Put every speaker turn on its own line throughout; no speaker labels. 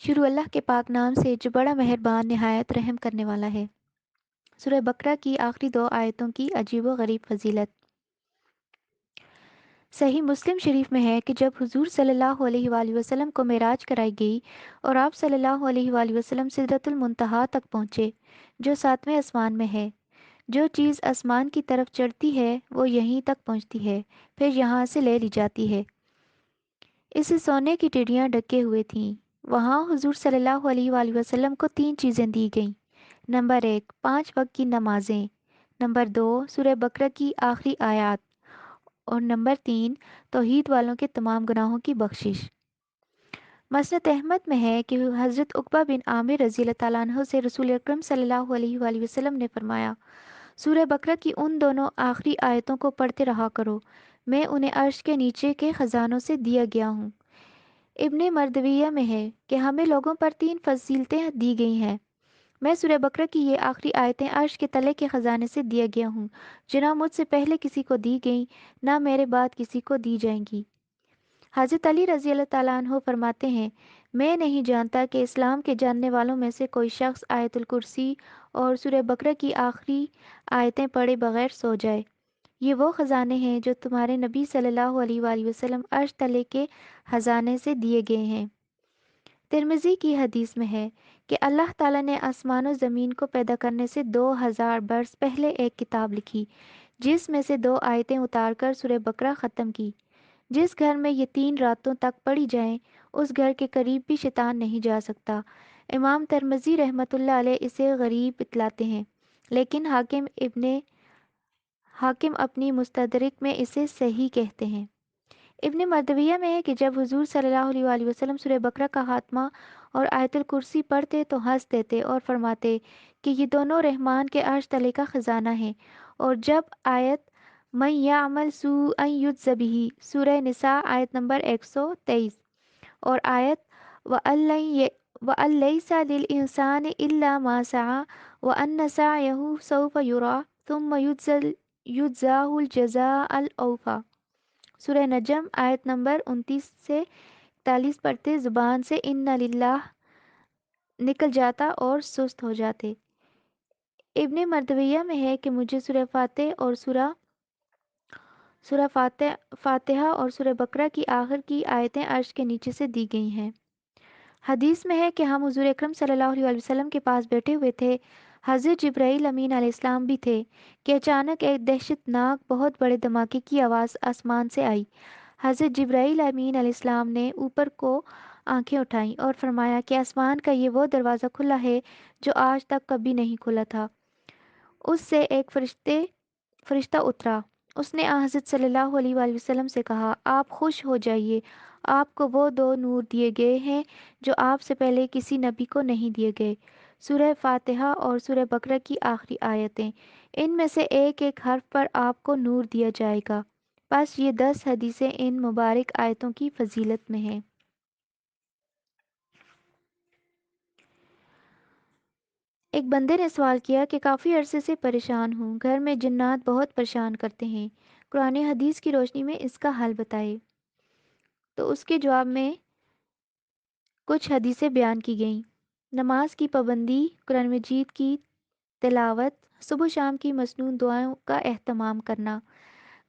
شروع اللہ کے پاک نام سے جو بڑا مہربان نہایت رحم کرنے والا ہے۔ سورہ بقرہ کی آخری 2 آیتوں کی عجیب و غریب فضیلت۔ صحیح مسلم شریف میں ہے کہ جب حضور صلی اللہ علیہ وآلہ وسلم کو معراج کرائی گئی اور آپ صلی اللہ علیہ وآلہ وسلم سدرۃ المنتہا تک پہنچے جو 7ویں آسمان میں ہے۔ جو چیز آسمان کی طرف چڑھتی ہے وہ یہیں تک پہنچتی ہے، پھر یہاں سے لے لی جاتی ہے۔ اسے سونے کی ٹڈیاں ڈھکے ہوئے تھیں۔ وہاں حضور صلی اللہ علیہ وآلہ وسلم کو 3 چیزیں دی گئیں۔ نمبر 1، 5 وقت کی نمازیں۔ نمبر 2، سورہ بقرہ کی آخری آیات۔ اور نمبر 3، توحید والوں کے تمام گناہوں کی بخشش۔ مسند احمد میں ہے کہ حضرت عقبہ بن عامر رضی اللہ تعالیٰ عنہ سے رسول اکرم صلی اللہ علیہ وآلہ وسلم نے فرمایا، سورہ بقرہ کی ان دونوں آخری آیتوں کو پڑھتے رہا کرو، میں انہیں عرش کے نیچے کے خزانوں سے دیا گیا ہوں۔ ابن مردویہ میں ہے کہ ہمیں لوگوں پر 3 فضیلتیں دی گئی ہیں۔ میں سورہ بقرہ کی یہ آخری آیتیں عرش کے تلے کے خزانے سے دیا گیا ہوں، جو نہ مجھ سے پہلے کسی کو دی گئیں نہ میرے بعد کسی کو دی جائیں گی۔ حضرت علی رضی اللہ تعالیٰ عنہ فرماتے ہیں، میں نہیں جانتا کہ اسلام کے جاننے والوں میں سے کوئی شخص آیت الکرسی اور سورہ بقرہ کی آخری آیتیں پڑھے بغیر سو جائے۔ یہ وہ خزانے ہیں جو تمہارے نبی صلی اللہ علیہ وآلہ وسلم عرش تلے کے خزانے سے دیے گئے ہیں۔ ترمذی کی حدیث میں ہے کہ اللہ تعالیٰ نے آسمان و زمین کو پیدا کرنے سے 2000 برس پہلے ایک کتاب لکھی، جس میں سے 2 آیتیں اتار کر سورہ بقرہ ختم کی۔ جس گھر میں یہ 3 راتوں تک پڑھی جائیں اس گھر کے قریب بھی شیطان نہیں جا سکتا۔ امام ترمذی رحمۃ اللہ علیہ اسے غریب بتلاتے ہیں، لیکن حاکم اپنی مستدرک میں اسے صحیح کہتے ہیں۔ ابن مردویہ میں ہے کہ جب حضور صلی اللہ علیہ وآلہ وسلم سورہ بقرہ کا خاتمہ اور آیت الکرسی پڑھتے تو ہنس دیتے اور فرماتے کہ یہ دونوں رحمان کے عرش تلے کا خزانہ ہیں۔ اور جب آیت من یعمل سوءا یجز بہ سورہ نساء آیت نمبر 123 اور آیت وَأَن لَّيْسَ لِلْإِنسَانِ إِلَّا مَا سَعَىٰ وَأَنَّ سَعْيَهُ سَوْفَ يُرَىٰ ثُمَّ يُجْزَاهُ الْجَزَاءَ الْأَوْفَىٰ سورہ نجم آیت نمبر 29 سے 41 پڑھتے زبان سے اِنَّ للہ نکل جاتا اور سست ہو جاتے۔ ابن مردویہ میں ہے کہ مجھے سورہ فاتحہ اور سورہ بقرہ کی آخر کی آیتیں عرش کے نیچے سے دی گئی ہیں۔ حدیث میں ہے کہ ہم حضور اکرم صلی اللہ علیہ وسلم کے پاس بیٹھے ہوئے تھے، حضرت جبرائیل امین علیہ السلام بھی تھے کہ اچانک ایک دہشت ناک بہت بڑے دھماکے کی آواز آسمان سے آئی۔ حضرت جبرائیل امین علیہ السلام نے اوپر کو آنکھیں اٹھائیں اور فرمایا کہ آسمان کا یہ وہ دروازہ کھلا ہے جو آج تک کبھی نہیں کھلا تھا۔ اس سے ایک فرشتہ اترا۔ اس نے حضرت صلی اللہ علیہ وآلہ وسلم سے کہا، آپ خوش ہو جائیے، آپ کو وہ 2 نور دیے گئے ہیں جو آپ سے پہلے کسی نبی کو نہیں دیے گئے۔ سورہ فاتحہ اور سورہ بقرہ کی آخری آیتیں، ان میں سے ایک ایک حرف پر آپ کو نور دیا جائے گا۔ بس یہ 10 حدیثیں ان مبارک آیتوں کی فضیلت میں ہیں۔ ایک بندے نے سوال کیا کہ کافی عرصے سے پریشان ہوں، گھر میں جنات بہت پریشان کرتے ہیں، قرآن حدیث کی روشنی میں اس کا حل بتائے۔ تو اس کے جواب میں کچھ حدیثیں بیان کی گئیں۔ نماز کی پابندی، قرآن مجید کی تلاوت، صبح و شام کی مسنون دعاؤں کا اہتمام کرنا،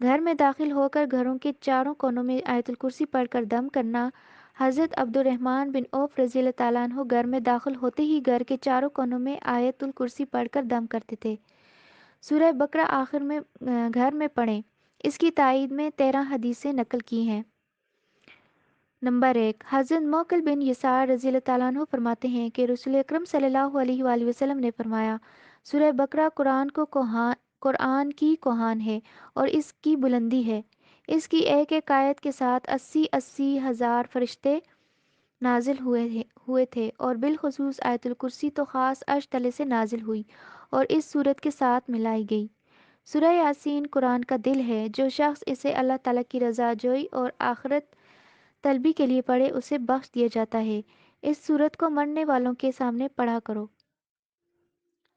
گھر میں داخل ہو کر گھروں کے چاروں کونوں میں آیت الکرسی پڑھ کر دم کرنا۔ حضرت عبد الرحمن بن عوف رضی اللہ تعالیٰ عنہ گھر میں داخل ہوتے ہی گھر کے چاروں کونوں میں آیت الکرسی پڑھ کر دم کرتے تھے۔ سورہ بقرہ آخر میں گھر میں پڑھیں، اس کی تائید میں 13 حدیثیں نقل کی ہیں۔ نمبر 1، حضرت موکل بن یسار رضی اللہ تعالیٰ عنہ فرماتے ہیں کہ رسول اکرم صلی اللہ علیہ وآلہ وسلم نے فرمایا، سورہ بقرہ قرآن کی کوہان ہے اور اس کی بلندی ہے۔ اس کی ایک ایک آیت کے ساتھ 80 ہزار فرشتے نازل ہوئے تھے، اور بالخصوص آیت الکرسی تو خاص عرش تلے سے نازل ہوئی اور اس سورت کے ساتھ ملائی گئی۔ سورہ یاسین قرآن کا دل ہے، جو شخص اسے اللہ تعالیٰ کی رضا جوئی اور آخرت طلبی کے لیے پڑھے اسے بخش دیا جاتا ہے۔ اس سورت کو مرنے والوں کے سامنے پڑھا کرو۔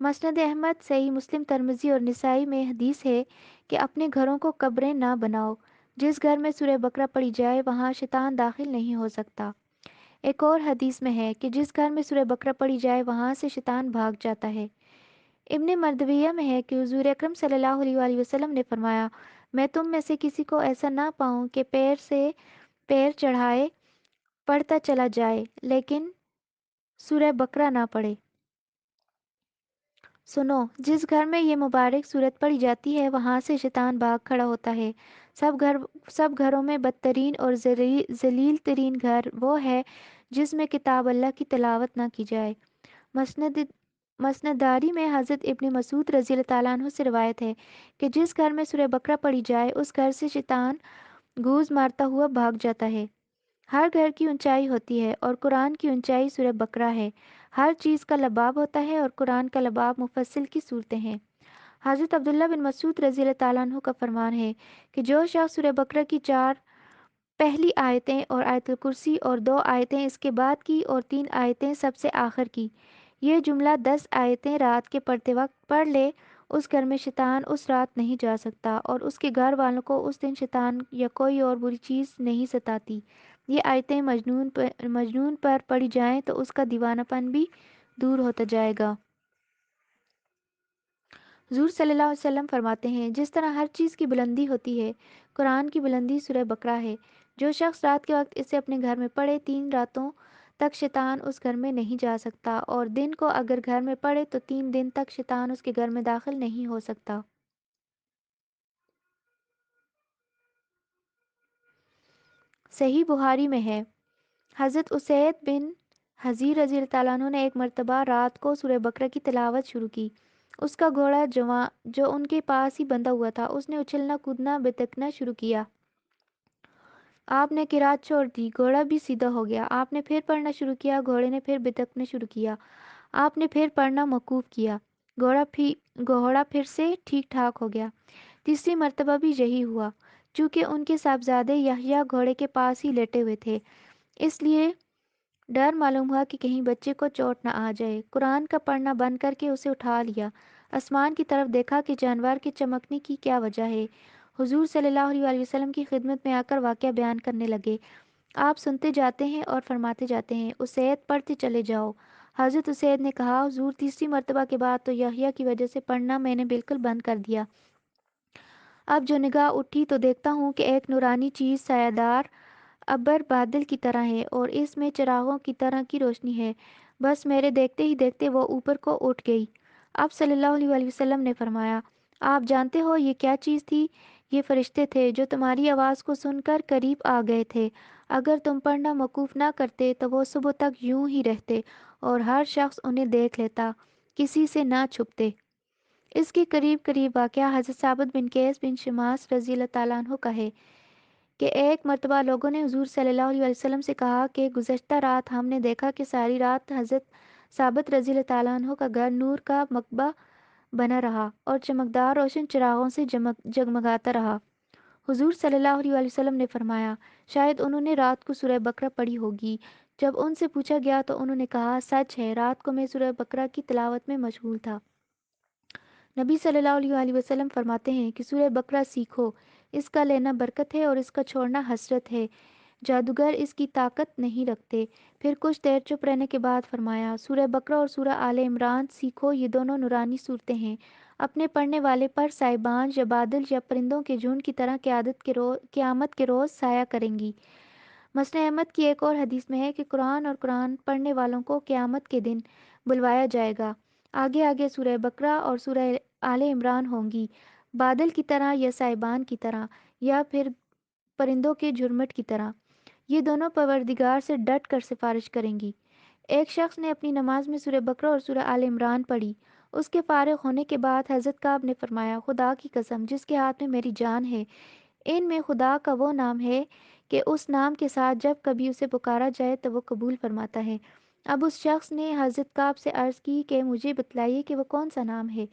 مسند احمد، صحیح مسلم، ترمذی اور نسائی میں حدیث ہے کہ اپنے گھروں کو قبریں نہ بناؤ۔ جس گھر میں سورہ بقرہ پڑھی جائے وہاں شیطان داخل نہیں ہو سکتا۔ ایک اور حدیث میں ہے کہ جس گھر میں سورہ بقرہ پڑھی جائے وہاں سے شیطان بھاگ جاتا ہے۔ ابن مردویہ میں ہے کہ حضور اکرم صلی اللہ علیہ وآلہ وسلم نے فرمایا، میں تم میں سے کسی کو ایسا نہ پاؤں کہ پیر سے پیر چڑھائے پڑھتا چلا جائے لیکن سورہ بقرہ نہ پڑھے۔ سنو، جس گھر میں یہ مبارک صورت پڑھی جاتی ہے وہاں سے شیطان بھاگ کھڑا ہوتا ہے۔ سب گھروں میں بدترین اور ذلیل ترین گھر وہ ہے جس میں کتاب اللہ کی تلاوت نہ کی جائے۔ مسند مسنداری میں حضرت ابن مسعود رضی اللہ تعالیٰ عنہ سے روایت ہے کہ جس گھر میں سورہ بقرہ پڑھی جائے اس گھر سے شیطان گوز مارتا ہوا بھاگ جاتا ہے۔ ہر گھر کی اونچائی ہوتی ہے اور قرآن کی اونچائی سورہ بقرہ ہے۔ ہر چیز کا لباب ہوتا ہے اور قرآن کا لباب مفصل کی صورتیں ہیں۔ حضرت عبداللہ بن مسعود رضی اللہ تعالیٰ عنہ کا فرمان ہے کہ جو شخص سورہ بقرہ کی 4 پہلی آیتیں اور آیت الکرسی اور 2 آیتیں اس کے بعد کی اور 3 آیتیں سب سے آخر کی، یہ جملہ 10 آیتیں رات کے پڑھتے وقت پڑھ لے، اس گھر میں شیطان اس رات نہیں جا سکتا اور اس کے گھر والوں کو اس دن شیطان یا کوئی اور بری چیز نہیں ستاتی۔ یہ آیتیں مجنون پر پڑھی جائیں تو اس کا دیوانہ پن بھی دور ہوتا جائے گا۔ حضور صلی اللہ علیہ وسلم فرماتے ہیں، جس طرح ہر چیز کی بلندی ہوتی ہے، قرآن کی بلندی سورہ بقرہ ہے۔ جو شخص رات کے وقت اسے اپنے گھر میں پڑھے 3 راتوں تک شیطان اس گھر میں نہیں جا سکتا، اور دن کو اگر گھر میں پڑھے تو 3 دن تک شیطان اس کے گھر میں داخل نہیں ہو سکتا۔ صحیح بخاری میں ہے، حضرت اسید بن حضیر رضی اللہ تعالیٰ عنہ نے ایک مرتبہ رات کو سورہ بقرہ کی تلاوت شروع کی۔ اس کا گھوڑا جو ان کے پاس ہی بندھا ہوا تھا اس نے اچھلنا کودنا بتکنا شروع کیا۔ آپ نے قرات چھوڑ دی، گھوڑا بھی سیدھا ہو گیا۔ آپ نے پھر پڑھنا شروع کیا، گھوڑے نے پھر بتکنا شروع کیا۔ آپ نے پھر پڑھنا موقوف کیا، گھوڑا پھر سے ٹھیک ٹھاک ہو گیا۔ تیسری مرتبہ بھی یہی ہوا۔ چونکہ ان کے صاحبزادے یحییٰ گھوڑے کے پاس ہی لیٹے ہوئے تھے، اس لیے ڈر معلوم ہوا کہ کہیں بچے کو چوٹ نہ آ جائے۔ قرآن کا پڑھنا بند کر کے اسے اٹھا لیا، آسمان کی طرف دیکھا کہ جانور کے چمکنے کی کیا وجہ ہے۔ حضور صلی اللہ علیہ وآلہ وسلم کی خدمت میں آ کر واقعہ بیان کرنے لگے۔ آپ سنتے جاتے ہیں اور فرماتے جاتے ہیں، اسید پڑھتے چلے جاؤ۔ حضرت اسید نے کہا، حضور تیسری مرتبہ کے بعد تو یحییٰ کی وجہ سے پڑھنا میں نے بالکل بند کر دیا۔ اب جو نگاہ اٹھی تو دیکھتا ہوں کہ ایک نورانی چیز سایہ دار ابر بادل کی طرح ہے اور اس میں چراغوں کی طرح کی روشنی ہے۔ بس میرے دیکھتے ہی دیکھتے وہ اوپر کو اٹھ گئی۔ آپ صلی اللہ علیہ وآلہ وسلم نے فرمایا، آپ جانتے ہو یہ کیا چیز تھی؟ یہ فرشتے تھے جو تمہاری آواز کو سن کر قریب آ گئے تھے۔ اگر تم پڑھنا موقوف نہ کرتے تو وہ صبح تک یوں ہی رہتے اور ہر شخص انہیں دیکھ لیتا، کسی سے نہ چھپتے۔ اس کے قریب قریب واقعہ حضرت ثابت بن قیس بن شماس رضی اللہ تعالیٰ عنہ کا ہے کہ ایک مرتبہ لوگوں نے حضور صلی اللہ علیہ وسلم سے کہا کہ گزشتہ رات ہم نے دیکھا کہ ساری رات حضرت ثابت رضی اللہ تعالیٰ عنہ کا گھر نور کا مکبہ بنا رہا اور چمکدار روشن چراغوں سے جگمگاتا رہا۔ حضور صلی اللہ علیہ وسلم نے فرمایا، شاید انہوں نے رات کو سورہ بقرہ پڑھی ہوگی۔ جب ان سے پوچھا گیا تو انہوں نے کہا، سچ ہے، رات کو میں سورہ بقرہ کی تلاوت میں مشغول تھا۔ نبی صلی اللہ علیہ وآلہ وسلم فرماتے ہیں کہ سورہ بقرہ سیکھو، اس کا لینا برکت ہے اور اس کا چھوڑنا حسرت ہے، جادوگر اس کی طاقت نہیں رکھتے۔ پھر کچھ دیر چپ رہنے کے بعد فرمایا، سورہ بقرہ اور سورہ آل عمران سیکھو، یہ دونوں نورانی صورتیں ہیں، اپنے پڑھنے والے پر سائبان یا بادل یا پرندوں کے جھنڈ کی طرح قیامت کے روز سایہ کریں گی۔ مسند احمد کی ایک اور حدیث میں ہے کہ قرآن اور قرآن پڑھنے والوں کو قیامت کے دن بلوایا جائے گا۔ آگے آگے سورہ بقرہ اور سورہ آل عمران ہوں گی، بادل کی طرح یا سائبان کی طرح یا پھر پرندوں کے جھرمٹ کی طرح۔ یہ دونوں پروردگار سے ڈٹ کر سفارش کریں گی۔ ایک شخص نے اپنی نماز میں سورہ بقرہ اور سورہ آل عمران پڑھی۔ اس کے فارغ ہونے کے بعد حضرت کعب نے فرمایا، خدا کی قسم جس کے ہاتھ میں میری جان ہے، ان میں خدا کا وہ نام ہے کہ اس نام کے ساتھ جب کبھی اسے پکارا جائے تو وہ قبول فرماتا ہے۔ اب اس شخص نے حضرت کعب سے عرض کی کہ مجھے بتلائیے کہ وہ کون سا نام ہے۔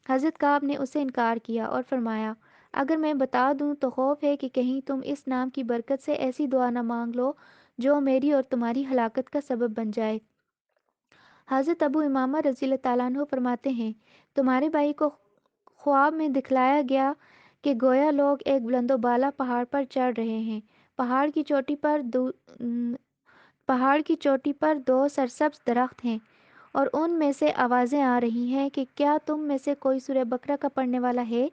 حضرت کعب نے اسے انکار کیا اور فرمایا، اگر میں بتا دوں تو خوف ہے کہ کہیں تم اس نام کی برکت سے ایسی دعا نہ مانگ لو جو میری اور تمہاری ہلاکت کا سبب بن جائے۔ حضرت ابو امامہ رضی اللہ تعالیٰ عنہ فرماتے ہیں، تمہارے بھائی کو خواب میں دکھلایا گیا کہ گویا لوگ ایک بلند و بالا پہاڑ پر چڑھ رہے ہیں۔ پہاڑ کی چوٹی پر پہاڑ کی چوٹی پر دو سرسبز درخت ہیں اور ان میں سے آوازیں آ رہی ہیں کہ کیا تم میں سے کوئی سورہ بقرہ کا پڑھنے والا ہے؟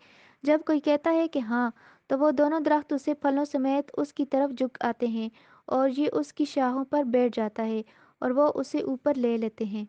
جب کوئی کہتا ہے کہ ہاں، تو وہ دونوں درخت اسے پھلوں سمیت اس کی طرف جھک آتے ہیں اور یہ اس کی شاخوں پر بیٹھ جاتا ہے اور وہ اسے اوپر لے لیتے ہیں۔